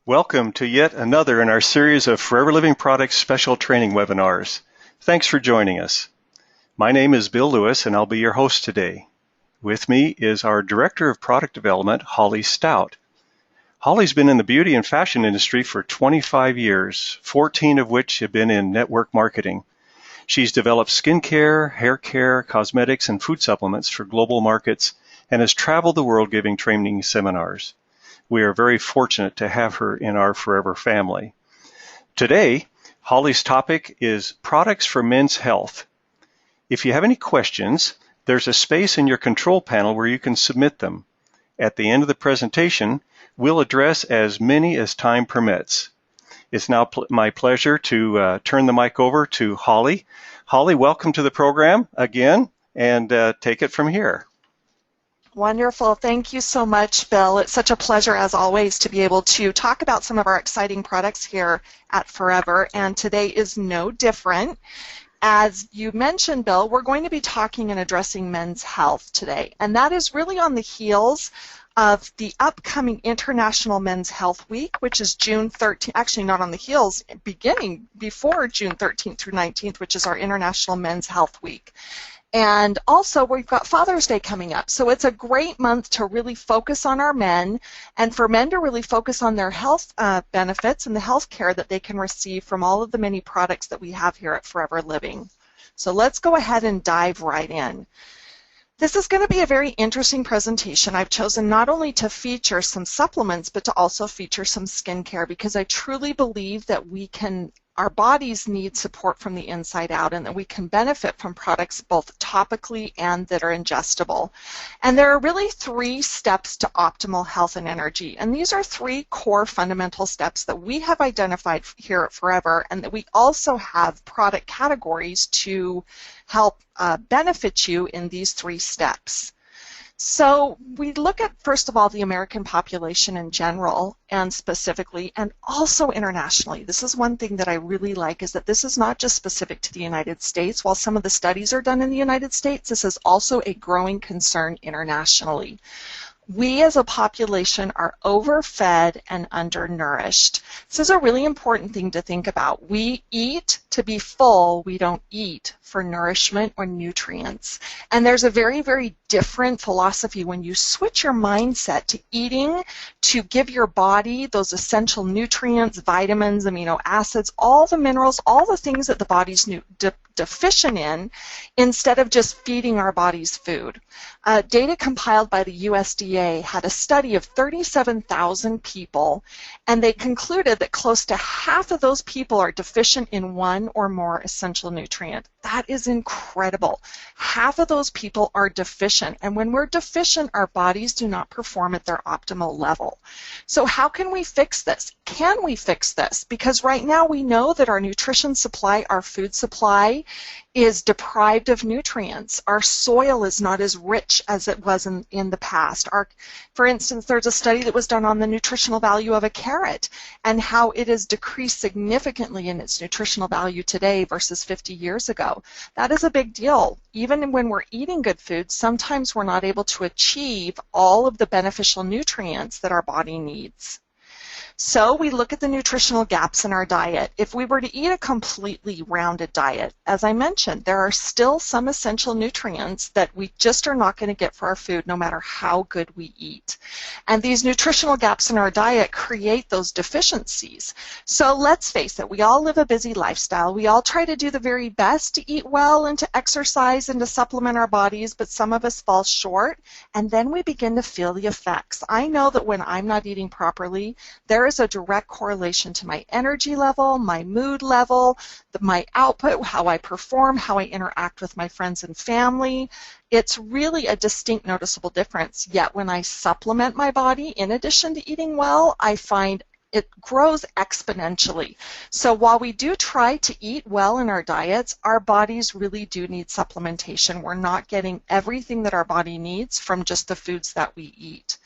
Welcome to yet another in our series of Forever Living Products special training webinars. Thanks for joining us. My name is Bill Lewis and I'll be your host today. With me is our Director of Product Development, Holly Stout. Holly's been in the beauty and fashion industry for 25 years, 14 of which have been in network marketing. She's developed skincare, hair care, cosmetics, and food supplements for global markets and has traveled the world giving training seminars. We are very fortunate to have her in our Forever family. Today, Holly's topic is products for men's health. If you have any questions, there's a space in your control panel where you can submit them. At the end of the presentation, we'll address as many as time permits. It's now my pleasure to turn the mic over to Holly. Holly, welcome to the program again, and take it from here. Wonderful. Thank you so much, Bill. It's such a pleasure, as always, to be able to talk about some of our exciting products here at Forever, and today is no different. As you mentioned, Bill, we're going to be talking and addressing men's health today, and that is really on the heels of the upcoming International Men's Health Week, which is June 13th, actually not on the heels, beginning before June 13th through 19th, which is our International Men's Health Week. And also, we've got Father's Day coming up, so it's a great month to really focus on our men and for men to really focus on their health benefits and the health care that they can receive from all of the many products that we have here at Forever Living. So let's go ahead and dive right in. This is going to be a very interesting presentation. I've chosen not only to feature some supplements, but to also feature some skincare, because I truly believe that our bodies need support from the inside out, and that we can benefit from products both topically and that are ingestible. And there are really 3 steps to optimal health and energy, and these are 3 core fundamental steps that we have identified here at Forever, and that we also have product categories to help benefit you in these 3 steps. So we look at, first of all, the American population in general and specifically, and also internationally. This is one thing that I really like, is that this is not just specific to the United States. While some of the studies are done in the United States, this is also a growing concern internationally. We as a population are overfed and undernourished. This is a really important thing to think about. We eat to be full, we don't eat for nourishment or nutrients. And there's a very, very different philosophy when you switch your mindset to eating to give your body those essential nutrients, vitamins, amino acids, all the minerals, all the things that the body's deficient in, instead of just feeding our bodies food. Data compiled by the USDA had a study of 37,000 people, and they concluded that close to half of those people are deficient in one or more essential nutrient. That is incredible. Half of those people are deficient, and when we're deficient, our bodies do not perform at their optimal level. So how can we fix this? Can we fix this? Because right now we know that our nutrition supply, our food supply, is deprived of nutrients. Our soil is not as rich as it was in the past. For instance, there's a study that was done on the nutritional value of a carrot and how it has decreased significantly in its nutritional value today versus 50 years ago. That is a big deal. Even when we're eating good food, sometimes we're not able to achieve all of the beneficial nutrients that our body needs. So we look at the nutritional gaps in our diet. If we were to eat a completely rounded diet, as I mentioned, there are still some essential nutrients that we just are not going to get for our food no matter how good we eat. And these nutritional gaps in our diet create those deficiencies. So let's face it, we all live a busy lifestyle. We all try to do the very best to eat well and to exercise and to supplement our bodies, but some of us fall short, and then we begin to feel the effects. I know that when I'm not eating properly, there is a direct correlation to my energy level, my mood level, my output, how I perform, how I interact with my friends and family. It's really a distinct noticeable difference. Yet when I supplement my body, in addition to eating well, I find it grows exponentially. So while we do try to eat well in our diets, our bodies really do need supplementation. We're not getting everything that our body needs from just the foods that we eat.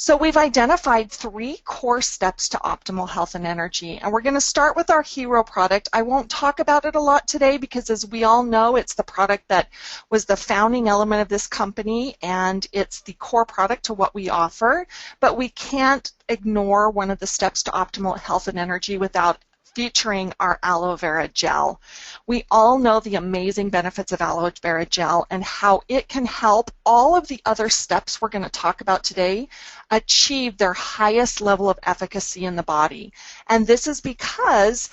So we've identified 3 core steps to optimal health and energy, and we're going to start with our hero product. I won't talk about it a lot today because, as we all know, it's the product that was the founding element of this company, and it's the core product to what we offer, but we can't ignore one of the steps to optimal health and energy without featuring our aloe vera gel. We all know the amazing benefits of aloe vera gel and how it can help all of the other steps we're going to talk about today achieve their highest level of efficacy in the body. And this is because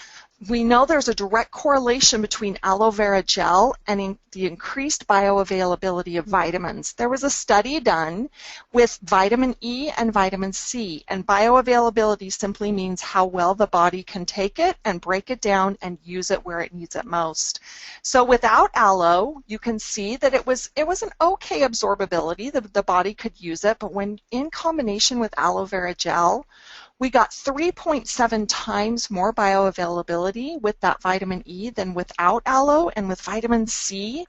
we know there's a direct correlation between aloe vera gel and the increased bioavailability of vitamins. There was a study done with vitamin E and vitamin C, and bioavailability simply means how well the body can take it and break it down and use it where it needs it most. So without aloe, you can see that it was an okay absorbability, the body could use it, but when in combination with aloe vera gel, we got 3.7 times more bioavailability with that vitamin E than without aloe, and with vitamin C,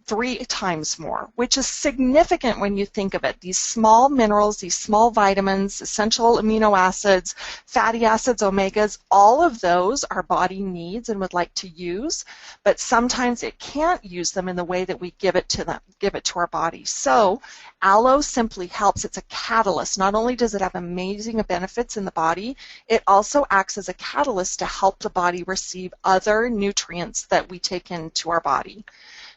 3 times more, which is significant when you think of it. These small minerals, these small vitamins, essential amino acids, fatty acids, omegas, all of those our body needs and would like to use, but sometimes it can't use them in the way that we give it to our body. So aloe simply helps. It's a catalyst. Not only does it have amazing benefits in the body, it also acts as a catalyst to help the body receive other nutrients that we take into our body.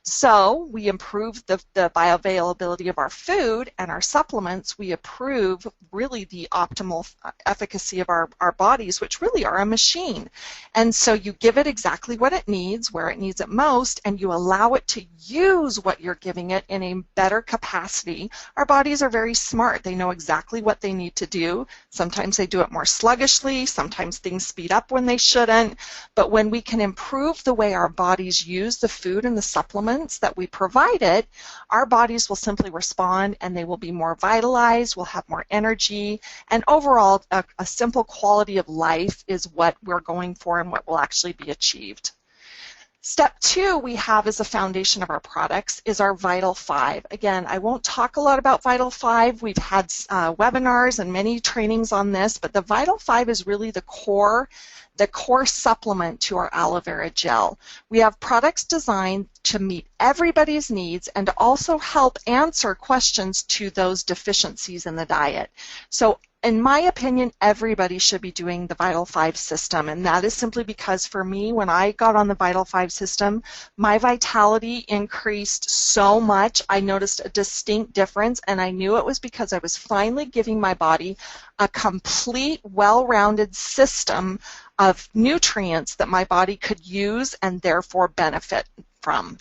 So we improve the bioavailability of our food and our supplements. We improve really the optimal efficacy of our bodies, which really are a machine. And so you give it exactly what it needs, where it needs it most, and you allow it to use what you're giving it in a better capacity. Our bodies are very smart. They know exactly what they need to do. Sometimes they do it more sluggishly. Sometimes things speed up when they shouldn't. But when we can improve the way our bodies use the food and the supplements that we provide it, our bodies will simply respond and they will be more vitalized, we'll have more energy, and overall a simple quality of life is what we're going for and what will actually be achieved. Step 2 we have as a foundation of our products is our Vital 5. Again, I won't talk a lot about Vital 5. We've had webinars and many trainings on this, but the Vital 5 is really the core supplement to our aloe vera gel. We have products designed to meet everybody's needs and to also help answer questions to those deficiencies in the diet. So in my opinion, everybody should be doing the Vital 5 system, and that is simply because for me, when I got on the Vital 5 system, my vitality increased so much. I noticed a distinct difference, and I knew it was because I was finally giving my body a complete, well-rounded system of nutrients that my body could use and therefore benefit from.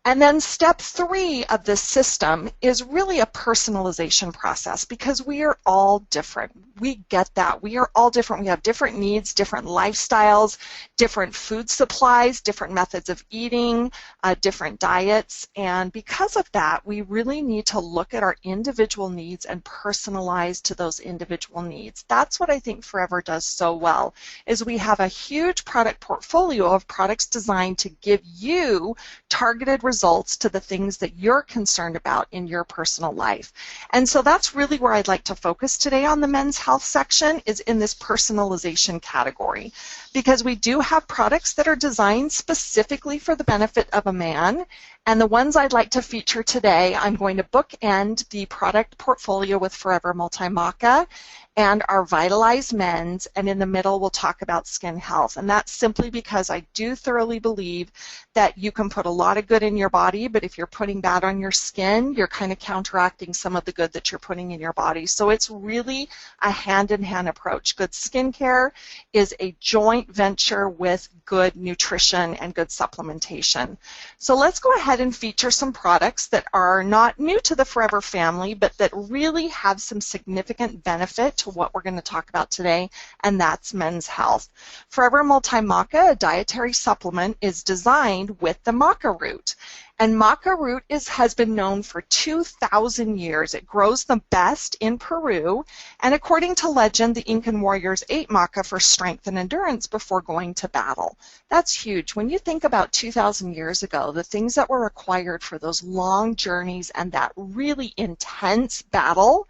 And then step 3 of this system is really a personalization process, because we are all different. We get that. We are all different. We have different needs, different lifestyles, different food supplies, different methods of eating, different diets. And because of that, we really need to look at our individual needs and personalize to those individual needs. That's what I think Forever does so well, is we have a huge product portfolio of products designed to give you targeted results to the things that you're concerned about in your personal life. And so that's really where I'd like to focus today on the men's health section, is in this personalization category, because we do have products that are designed specifically for the benefit of a man. And the ones I'd like to feature today, I'm going to bookend the product portfolio with Forever Multi-Maca and our Vitalized Men's, and in the middle we'll talk about skin health. And that's simply because I do thoroughly believe that you can put a lot of good in your body, but if you're putting bad on your skin, you're kind of counteracting some of the good that you're putting in your body. So it's really a hand-in-hand approach. Good skincare is a joint venture with good nutrition and good supplementation. So let's go ahead and feature some products that are not new to the Forever family, but that really have some significant benefit to what we're going to talk about today, and that's men's health. Forever Multi-Maca, a dietary supplement, is designed with the maca root. And maca root has been known for 2,000 years. It grows the best in Peru, and according to legend, the Incan warriors ate maca for strength and endurance before going to battle. That's huge. When you think about 2,000 years ago, the things that were required for those long journeys and that really intense battle,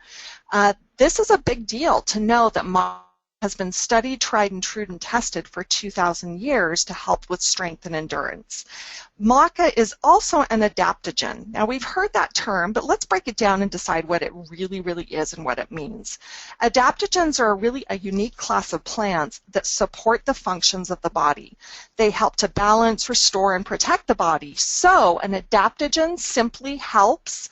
this is a big deal to know that maca has been studied, tried, and true and tested for 2,000 years to help with strength and endurance. Maca is also an adaptogen. Now, we've heard that term, but let's break it down and decide what it really, really is and what it means. Adaptogens are really a unique class of plants that support the functions of the body. They help to balance, restore, and protect the body. So, an adaptogen simply helps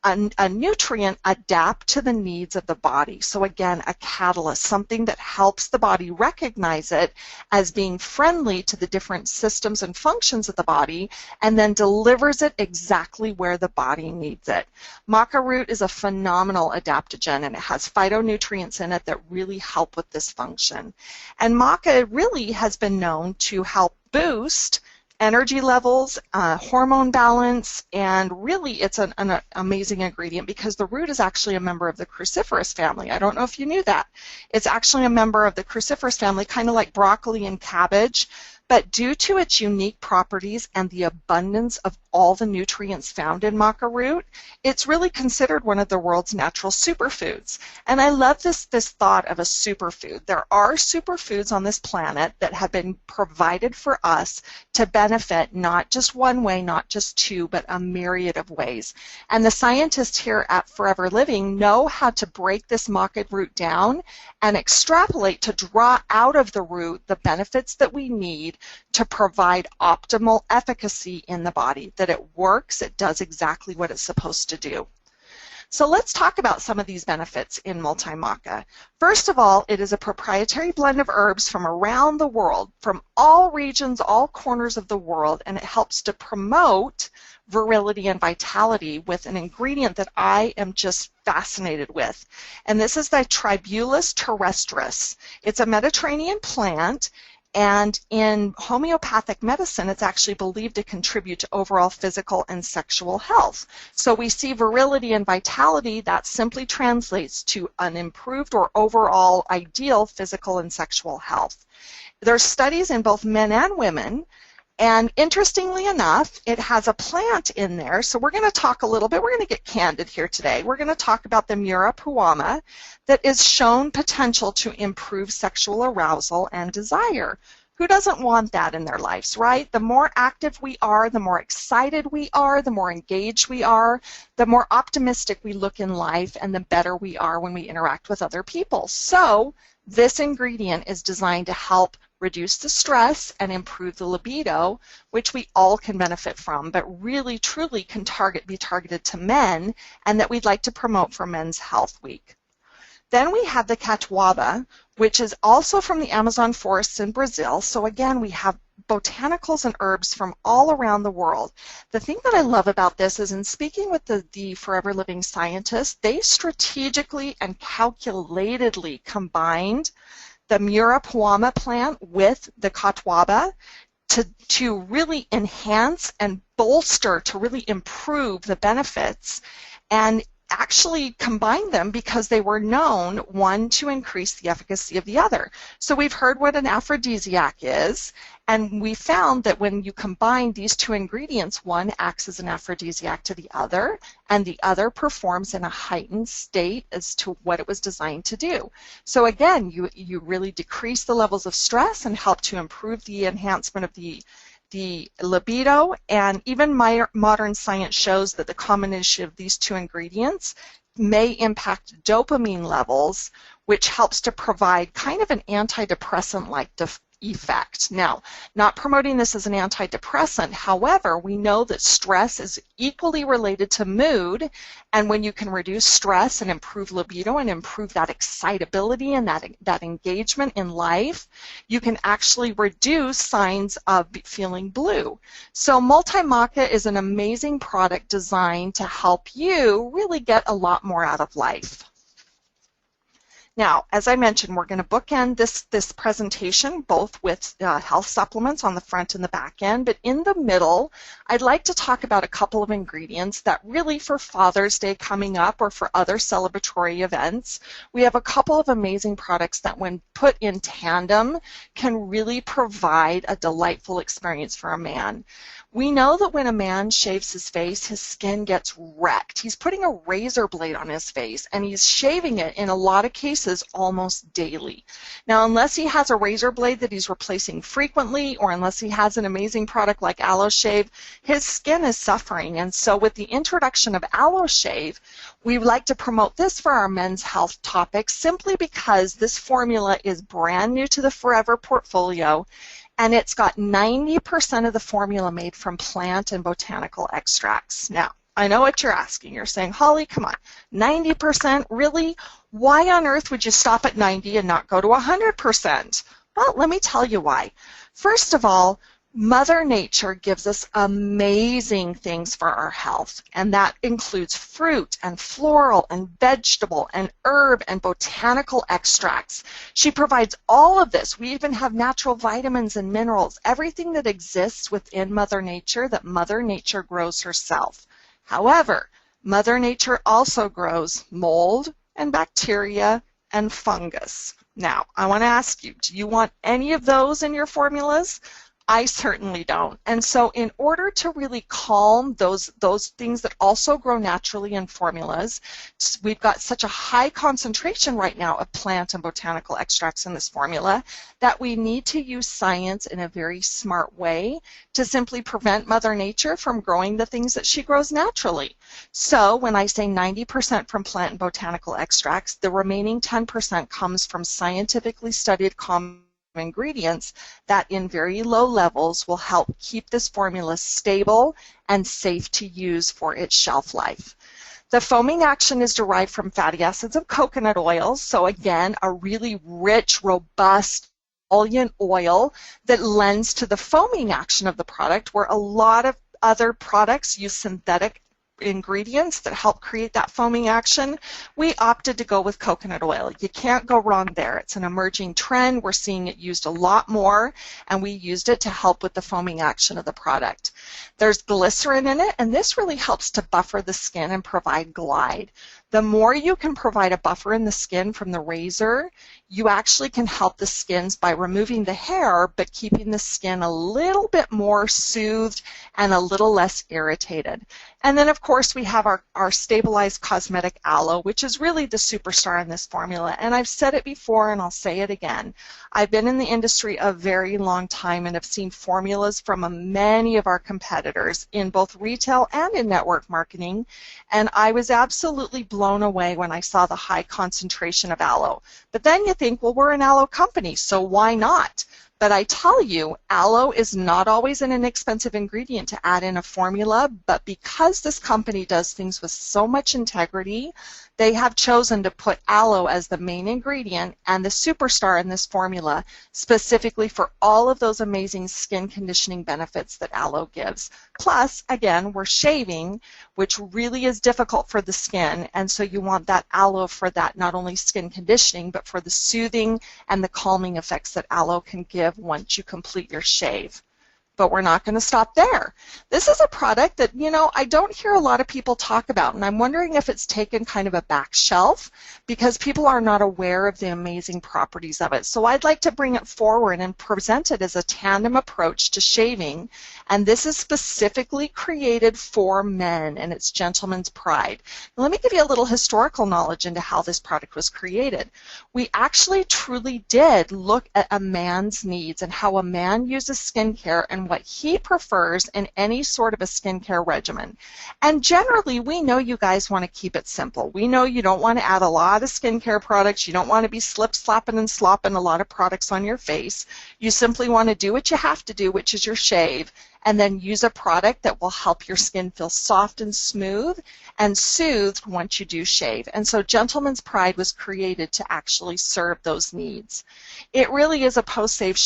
a nutrient adapt to the needs of the body. So again, a catalyst, something that helps the body recognize it as being friendly to the different systems and functions of the body, and then delivers it exactly where the body needs it. Maca root is a phenomenal adaptogen, and it has phytonutrients in it that really help with this function. And maca really has been known to help boost energy levels, hormone balance, and really it's an amazing ingredient because the root is actually a member of the cruciferous family. I don't know if you knew that. It's actually a member of the cruciferous family, kind of like broccoli and cabbage, but due to its unique properties and the abundance of all the nutrients found in maca root, it's really considered one of the world's natural superfoods. And I love this thought of a superfood. There are superfoods on this planet that have been provided for us to benefit not just one way, not just two, but a myriad of ways. And the scientists here at Forever Living know how to break this maca root down and extrapolate to draw out of the root the benefits that we need to provide optimal efficacy in the body, that it works, it does exactly what it's supposed to do. So let's talk about some of these benefits in multi-maca. First of all, it is a proprietary blend of herbs from around the world, from all regions, all corners of the world, and it helps to promote virility and vitality with an ingredient that I am just fascinated with. And this is the Tribulus terrestris. It's a Mediterranean plant, and in homeopathic medicine, it's actually believed to contribute to overall physical and sexual health. So we see virility and vitality, that simply translates to an improved or overall ideal physical and sexual health. There are studies in both men and women, and interestingly enough, it has a plant in there. So we're going to talk a little bit, we're going to get candid here today. We're going to talk about the Murapuama that is shown potential to improve sexual arousal and desire. Who doesn't want that in their lives, right? The more active we are, the more excited we are, the more engaged we are, the more optimistic we look in life, and the better we are when we interact with other people. So this ingredient is designed to help reduce the stress and improve the libido, which we all can benefit from, but really truly can be targeted to men, and that we'd like to promote for Men's Health Week. Then we have the catuaba, which is also from the Amazon forests in Brazil. So again, we have botanicals and herbs from all around the world. The thing that I love about this is in speaking with the Forever Living scientists, they strategically and calculatedly combined the Murapuama plant with the catuaba to really enhance and bolster, to really improve the benefits, and actually combine them because they were known, one, to increase the efficacy of the other. So we've heard what an aphrodisiac is, and we found that when you combine these two ingredients, one acts as an aphrodisiac to the other, and the other performs in a heightened state as to what it was designed to do. So again, you really decrease the levels of stress and help to improve the enhancement of the libido, and even modern science shows that the combination of these two ingredients may impact dopamine levels, which helps to provide kind of an antidepressant-like effect. Now, not promoting this as an antidepressant, however, we know that stress is equally related to mood, and when you can reduce stress and improve libido and improve that excitability and that engagement in life, you can actually reduce signs of feeling blue. So multi-maca is an amazing product designed to help you really get a lot more out of life. Now, as I mentioned, we're going to bookend this presentation both with health supplements on the front and the back end, but in the middle, I'd like to talk about a couple of ingredients that really for Father's Day coming up or for other celebratory events, we have a couple of amazing products that when put in tandem can really provide a delightful experience for a man. We know that when a man shaves his face, his skin gets wrecked. He's putting a razor blade on his face, and he's shaving it in a lot of cases almost daily. Now, unless he has a razor blade that he's replacing frequently, or unless he has an amazing product like Aloe Shave, his skin is suffering. And so with the introduction of Aloe Shave, we like to promote this for our men's health topic simply because this formula is brand new to the Forever portfolio, and it's got 90% of the formula made from plant and botanical extracts. Now, I know what you're asking. You're saying, Holly, come on, 90%? Really? Why on earth would you stop at 90 and not go to 100%? Well, let me tell you why. First of all, Mother Nature gives us amazing things for our health, and that includes fruit and floral and vegetable and herb and botanical extracts. She provides all of this. We even have natural vitamins and minerals, everything that exists within Mother Nature that Mother Nature grows herself. However, Mother Nature also grows mold and bacteria and fungus. Now, I want to ask you, do you want any of those in your formulas? I certainly don't. And so in order to really calm those things that also grow naturally in formulas, we've got such a high concentration right now of plant and botanical extracts in this formula that we need to use science in a very smart way to simply prevent Mother Nature from growing the things that she grows naturally. So when I say 90% from plant and botanical extracts, the remaining 10% comes from scientifically studied ingredients that in very low levels will help keep this formula stable and safe to use for its shelf life. The foaming action is derived from fatty acids of coconut oils, so again, a really rich, robust emollient oil that lends to the foaming action of the product, where a lot of other products use synthetic ingredients that help create that foaming action. We opted to go with coconut oil. You can't go wrong there. It's an emerging trend. We're seeing it used a lot more, and we used it to help with the foaming action of the product. There's glycerin in it, and this really helps to buffer the skin and provide glide. The more you can provide a buffer in the skin from the razor, you actually can help the skins by removing the hair, but keeping the skin a little bit more soothed and a little less irritated. And then, of course, we have our stabilized cosmetic aloe, which is really the superstar in this formula. And I've said it before, and I'll say it again. I've been in the industry a very long time and have seen formulas from many of our competitors in both retail and in network marketing. And I was absolutely blown away when I saw the high concentration of aloe. But then you think, well, we're an aloe company, so why not? But I tell you, aloe is not always an inexpensive ingredient to add in a formula, but because this company does things with so much integrity, they have chosen to put aloe as the main ingredient and the superstar in this formula, specifically for all of those amazing skin conditioning benefits that aloe gives. Plus, again, we're shaving, which really is difficult for the skin, and so you want that aloe for that not only skin conditioning, but for the soothing and the calming effects that aloe can give once you complete your shave. But we're not going to stop there. This is a product that, you know, I don't hear a lot of people talk about, and I'm wondering if it's taken kind of a back shelf because people are not aware of the amazing properties of it. So I'd like to bring it forward and present it as a tandem approach to shaving, and this is specifically created for men, and it's Gentleman's Pride. Now, let me give you a little historical knowledge into how this product was created. We actually truly did look at a man's needs and how a man uses skincare and what he prefers in any sort of a skincare regimen. And generally, we know you guys want to keep it simple. We know you don't want to add a lot of skincare products. You don't want to be slapping and slopping a lot of products on your face. You simply want to do what you have to do, which is your shave, and then use a product that will help your skin feel soft and smooth and soothed once you do shave. And so Gentleman's Pride was created to actually serve those needs. It really is a post-shave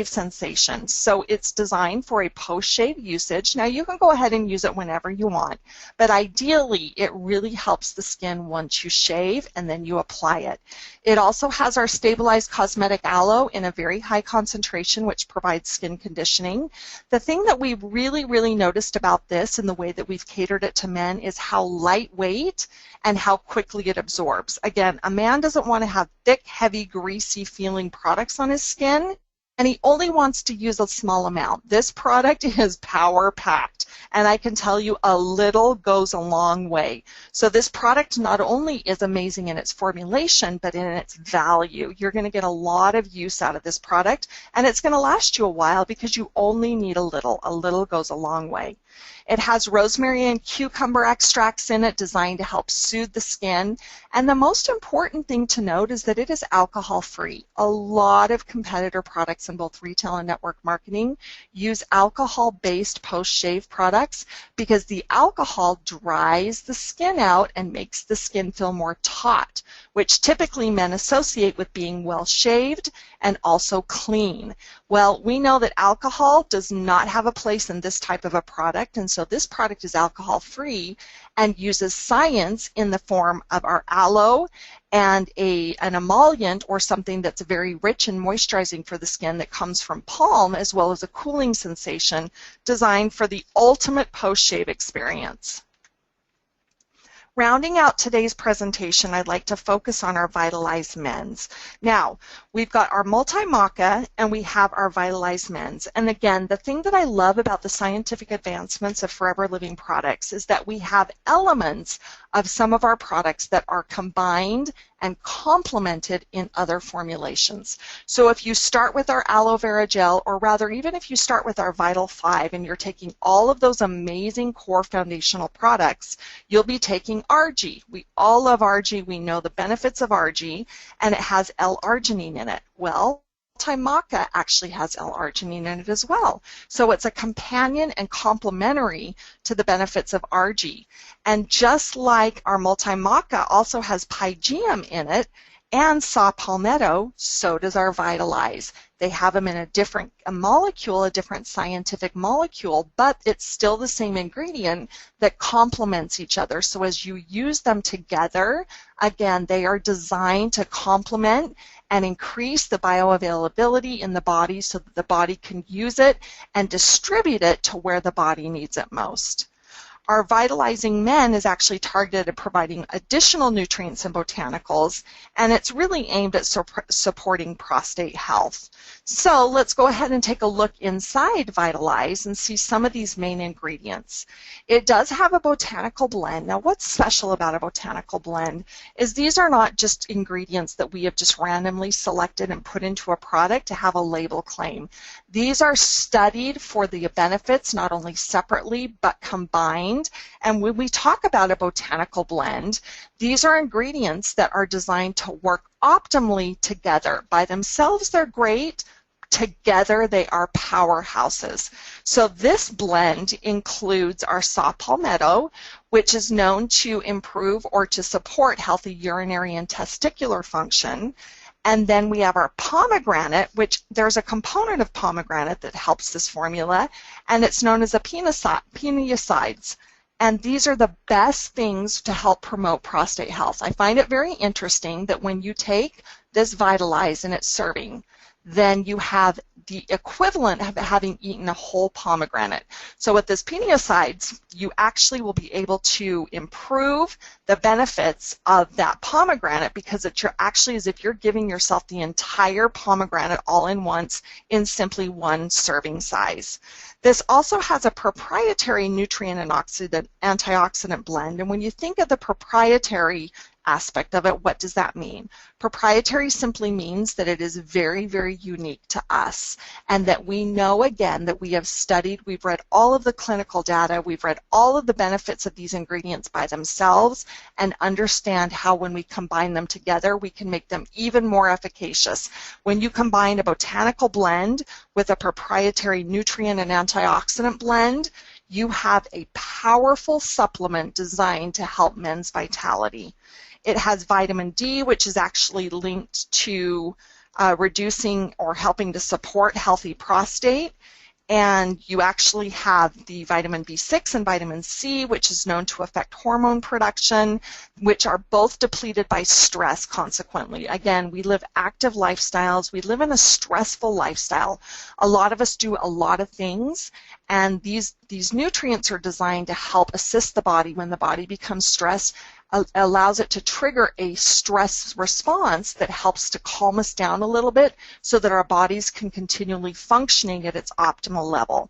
sensation, so it's designed for a post-shave usage. Now you can go ahead and use it whenever you want, but ideally it really helps the skin once you shave and then you apply it. It also has our stabilized cosmetic aloe in a very high concentration, which provides skin conditioning. The thing that we really noticed about this and the way that we've catered it to men is how lightweight and how quickly it absorbs. Again, a man doesn't want to have thick, heavy, greasy feeling products on his skin, and he only wants to use a small amount. This product is power-packed, and I can tell you a little goes a long way. So this product not only is amazing in its formulation, but in its value. You're going to get a lot of use out of this product, and it's going to last you a while because you only need a little. A little goes a long way. It has rosemary and cucumber extracts in it designed to help soothe the skin. And the most important thing to note is that it is alcohol-free. A lot of competitor products in both retail and network marketing use alcohol-based post-shave products because the alcohol dries the skin out and makes the skin feel more taut, which typically men associate with being well-shaved and also clean. Well, we know that alcohol does not have a place in this type of a product, and so this product is alcohol-free and uses science in the form of our aloe and an emollient or something that's very rich and moisturizing for the skin that comes from palm, as well as a cooling sensation designed for the ultimate post-shave experience. Rounding out today's presentation, I'd like to focus on our Vit Lize Men's. Now, we've got our multi-maca and we have our Vit Lize Men's. And again, the thing that I love about the scientific advancements of Forever Living products is that we have elements of some of our products that are combined and complemented in other formulations. So if you start with our aloe vera gel, or rather even if you start with our Vital 5 and you're taking all of those amazing core foundational products, you'll be taking RG. We all love RG. We know the benefits of RG, and it has L-arginine in it. Well, multi-maca actually has L-arginine in it as well. So it's a companion and complementary to the benefits of RG. And just like our multi-maca also has pygeum in it and saw palmetto, so does our Vit Lize. They have them in a different molecule, a different scientific molecule, but it's still the same ingredient that complements each other. So as you use them together, again, they are designed to complement and increase the bioavailability in the body so that the body can use it and distribute it to where the body needs it most. Our Vitalizing Men is actually targeted at providing additional nutrients and botanicals, and it's really aimed at supporting prostate health. So let's go ahead and take a look inside Vit Lize and see some of these main ingredients. It does have a botanical blend. Now what's special about a botanical blend is these are not just ingredients that we have just randomly selected and put into a product to have a label claim. These are studied for the benefits not only separately but combined. And when we talk about a botanical blend, these are ingredients that are designed to work optimally together. By themselves, they're great. Together, they are powerhouses. So this blend includes our saw palmetto, which is known to improve or to support healthy urinary and testicular function. And then we have our pomegranate, which there's a component of pomegranate that helps this formula, and it's known as a peniicides. And these are the best things to help promote prostate health. I find it very interesting that when you take this Vit Lize in its serving, then you have the equivalent of having eaten a whole pomegranate. So with this peniicides, you actually will be able to improve the benefits of that pomegranate because it's actually as if you're giving yourself the entire pomegranate all in once in simply one serving size. This also has a proprietary nutrient and antioxidant blend, and when you think of the proprietary aspect of it. What does that mean? Proprietary simply means that it is very, very unique to us, and that we know, again, that we have studied, we've read all of the clinical data, we've read all of the benefits of these ingredients by themselves, and understand how when we combine them together, we can make them even more efficacious. When you combine a botanical blend with a proprietary nutrient and antioxidant blend, you have a powerful supplement designed to help men's vitality. It has vitamin D, which is actually linked to reducing or helping to support healthy prostate. And you actually have the vitamin B6 and vitamin C, which is known to affect hormone production, which are both depleted by stress consequently. Again, we live active lifestyles. We live in a stressful lifestyle. A lot of us do a lot of things, and these nutrients are designed to help assist the body when the body becomes stressed, allows it to trigger a stress response that helps to calm us down a little bit so that our bodies can continually functioning at its optimal level.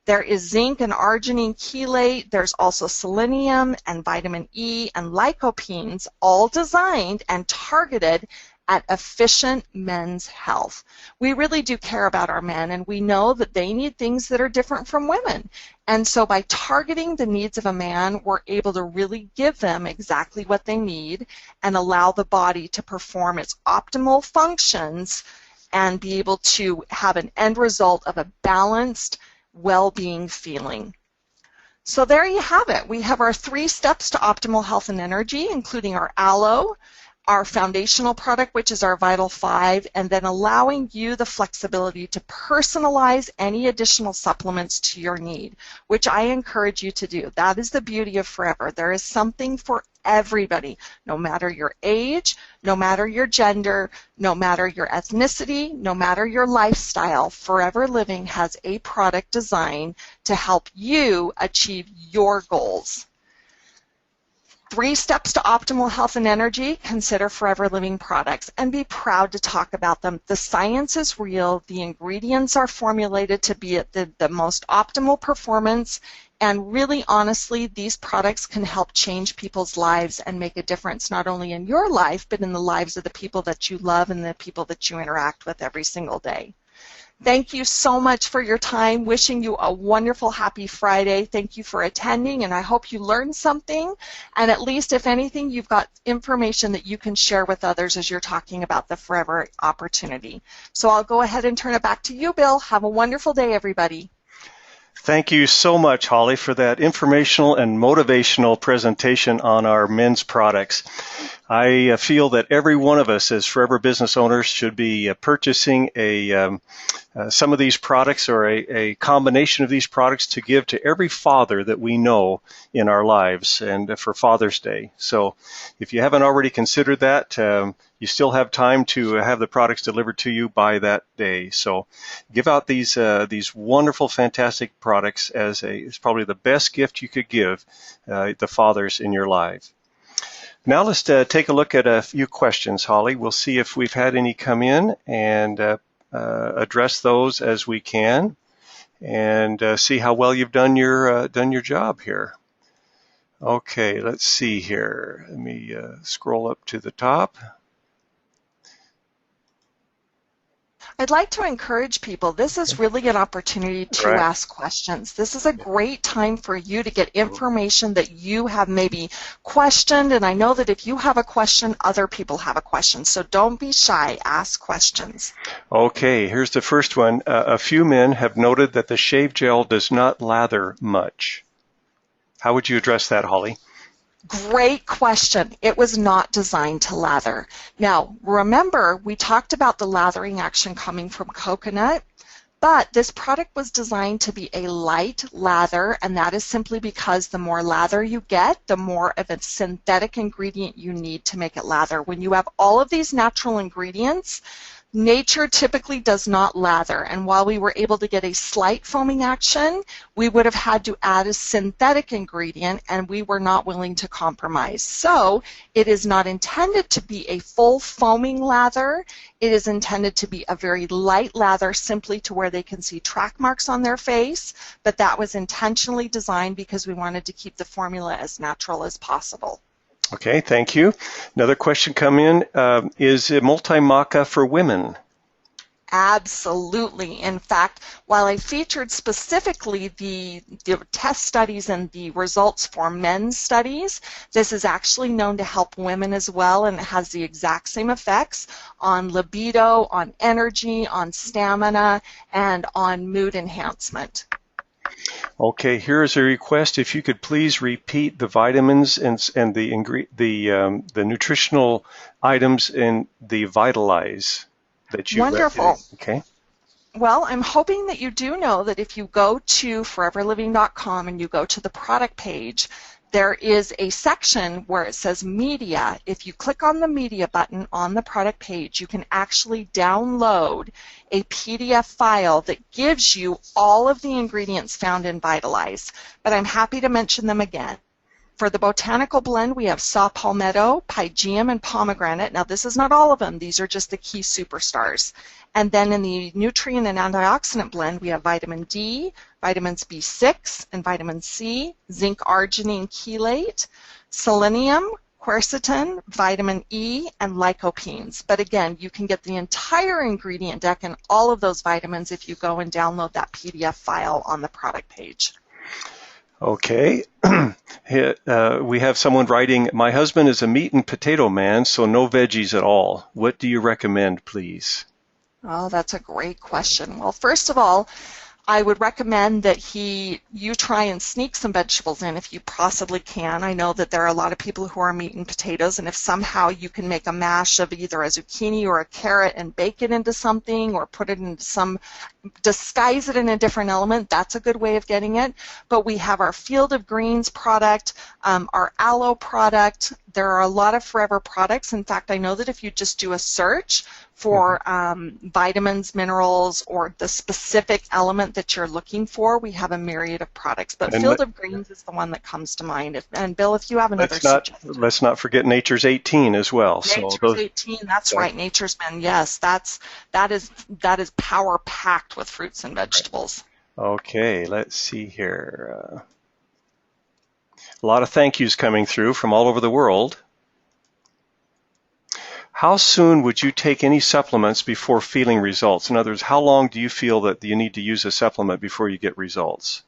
There is zinc and arginine chelate. There's also selenium and vitamin E and lycopenes, all designed and targeted at efficient men's health. We really do care about our men, and we know that they need things that are different from women. And so by targeting the needs of a man, we're able to really give them exactly what they need and allow the body to perform its optimal functions and be able to have an end result of a balanced, well-being feeling. So there you have it. We have our 3 steps to optimal health and energy, including our aloe, our foundational product, which is our Vital 5, and then allowing you the flexibility to personalize any additional supplements to your need, which I encourage you to do. That is the beauty of Forever. There is something for everybody, no matter your age, no matter your gender, no matter your ethnicity, no matter your lifestyle. Forever Living has a product designed to help you achieve your goals. 3 steps to optimal health and energy. Consider Forever Living products and be proud to talk about them. The science is real. The ingredients are formulated to be at the most optimal performance. And really, honestly, these products can help change people's lives and make a difference not only in your life, but in the lives of the people that you love and the people that you interact with every single day. Thank you so much for your time. Wishing you a wonderful, happy Friday. Thank you for attending, and I hope you learned something. And at least, if anything, you've got information that you can share with others as you're talking about the Forever opportunity. So I'll go ahead and turn it back to you, Bill. Have a wonderful day, everybody. Thank you so much, Holly, for that informational and motivational presentation on our men's products. I feel that every one of us as Forever business owners should be purchasing some of these products or a combination of these products to give to every father that we know in our lives and for Father's Day. So if you haven't already considered that, you still have time to have the products delivered to you by that day. So give out these wonderful, fantastic products as probably the best gift you could give the fathers in your life. Now let's take a look at a few questions, Holly. We'll see if we've had any come in and address those as we can, and see how well you've done your job here. Okay, let's see here. Let me scroll up to the top. I'd like to encourage people, this is really an opportunity to ask questions. This is a great time for you to get information that you have maybe questioned, and I know that if you have a question, other people have a question. So don't be shy, ask questions. Okay, here's the first one. A few men have noted that the shave gel does not lather much. How would you address that, Holly? Great question. It was not designed to lather. Now, remember, we talked about the lathering action coming from coconut, but this product was designed to be a light lather, and that is simply because the more lather you get, the more of a synthetic ingredient you need to make it lather. When you have all of these natural ingredients, nature typically does not lather, and while we were able to get a slight foaming action, we would have had to add a synthetic ingredient, and we were not willing to compromise. So it is not intended to be a full foaming lather. It is intended to be a very light lather, simply to where they can see track marks on their face, but that was intentionally designed because we wanted to keep the formula as natural as possible. Okay, thank you. Another question come in, is a multi-maca for women? Absolutely. In fact, while I featured specifically the test studies and the results for men's studies, this is actually known to help women as well, and it has the exact same effects on libido, on energy, on stamina, and on mood enhancement. Okay, here is a request. If you could please repeat the vitamins and the nutritional items in the Vit Lize that you read today. Wonderful. Okay. Well, I'm hoping that you do know that if you go to foreverliving.com and you go to the product page, there is a section where it says media. If you click on the media button on the product page, you can actually download a PDF file that gives you all of the ingredients found in Vit Lize. But I'm happy to mention them again. For the botanical blend, we have saw palmetto, pygeum, and pomegranate. Now, this is not all of them. These are just the key superstars. And then in the nutrient and antioxidant blend, we have vitamin D, vitamins B6 and vitamin C, zinc, arginine, chelate, selenium, quercetin, vitamin E, and lycopenes. But again, you can get the entire ingredient deck and all of those vitamins if you go and download that PDF file on the product page. Okay. We have someone writing, my husband is a meat and potato man, so no veggies at all. What do you recommend, please? Oh, that's a great question. Well, first of all, I would recommend that you try and sneak some vegetables in if you possibly can. I know that there are a lot of people who are meat and potatoes, and if somehow you can make a mash of either a zucchini or a carrot and bake it into something or put it into disguise it in a different element, that's a good way of getting it. But we have our Field of Greens product, our aloe product. There are a lot of Forever products. In fact, I know that if you just do a search for vitamins, minerals, or the specific element that you're looking for, we have a myriad of products. But Field of Greens is the one that comes to mind. And Bill, if you have another suggestion. Let's not forget Nature's 18 as well. Nature's 18, that's right. Nature's Men, yes, that is power packed with fruits and vegetables. Okay, let's see here. A lot of thank yous coming through from all over the world. How soon would you take any supplements before feeling results? In other words, how long do you feel that you need to use a supplement before you get results?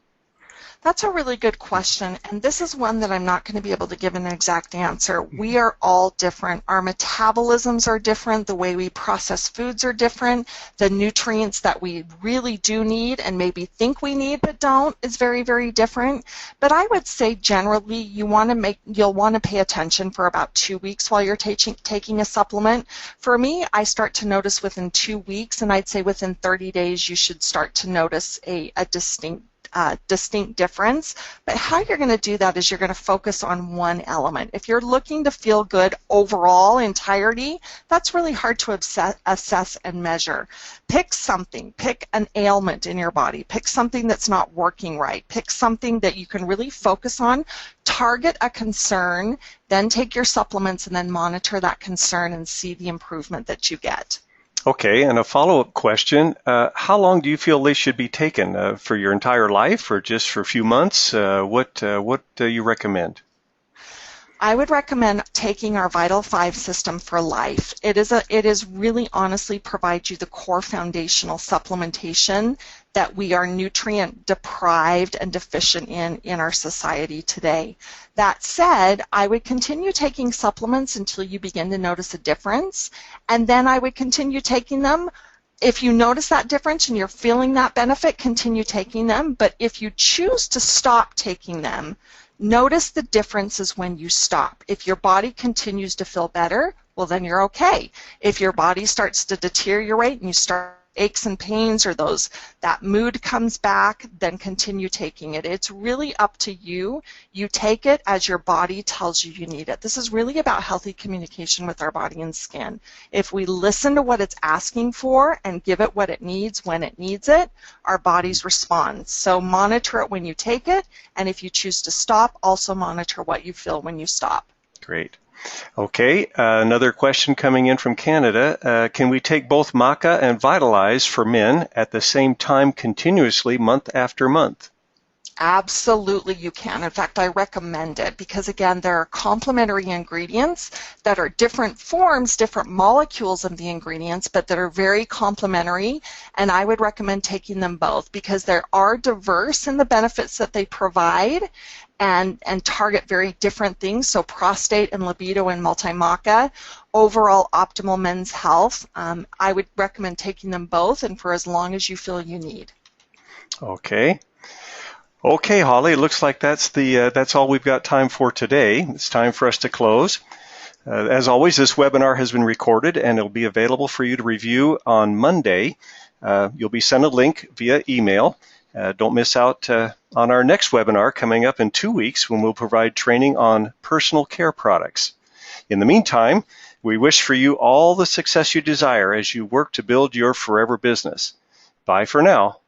That's a really good question, and this is one that I'm not going to be able to give an exact answer. We are all different. Our metabolisms are different. The way we process foods are different. The nutrients that we really do need and maybe think we need but don't is very, very different. But I would say generally you'll want to pay attention for about 2 weeks while you're taking a supplement. For me, I start to notice within 2 weeks, and I'd say within 30 days you should start to notice a distinct difference. But how you're going to do that is you're going to focus on one element. If you're looking to feel good overall, entirety, that's really hard to assess and measure. Pick something. Pick an ailment in your body. Pick something that's not working right. Pick something that you can really focus on. Target a concern, then take your supplements and then monitor that concern and see the improvement that you get. Okay, and a follow-up question. How long do you feel they should be taken? For your entire life or just for a few months? What do you recommend? I would recommend taking our Vital 5 system for life. It is really honestly provides you the core foundational supplementation that we are nutrient deprived and deficient in our society today. That said, I would continue taking supplements until you begin to notice a difference, and then I would continue taking them. If you notice that difference and you're feeling that benefit, continue taking them. But if you choose to stop taking them, notice the differences when you stop. If your body continues to feel better, well, then you're okay. If your body starts to deteriorate and you start aches and pains or that mood comes back, then continue taking it. It's really up to you. You take it as your body tells you you need it. This is really about healthy communication with our body and skin. If we listen to what it's asking for and give it what it needs when it needs it, our bodies respond. So monitor it when you take it, and if you choose to stop, also monitor what you feel when you stop. Great. Okay, another question coming in from Canada. Can we take both maca and Vit Lize for men at the same time continuously month after month? Absolutely, you can. In fact, I recommend it because, again, there are complementary ingredients that are different forms, different molecules of the ingredients, but that are very complementary, and I would recommend taking them both because they are diverse in the benefits that they provide and target very different things, so prostate and libido and multi-maca, overall optimal men's health. I would recommend taking them both and for as long as you feel you need. Okay. Okay, Holly, it looks like that's all we've got time for today. It's time for us to close. As always, this webinar has been recorded and it'll be available for you to review on Monday. You'll be sent a link via email. Don't miss out on our next webinar coming up in 2 weeks when we'll provide training on personal care products. In the meantime, we wish for you all the success you desire as you work to build your forever business. Bye for now.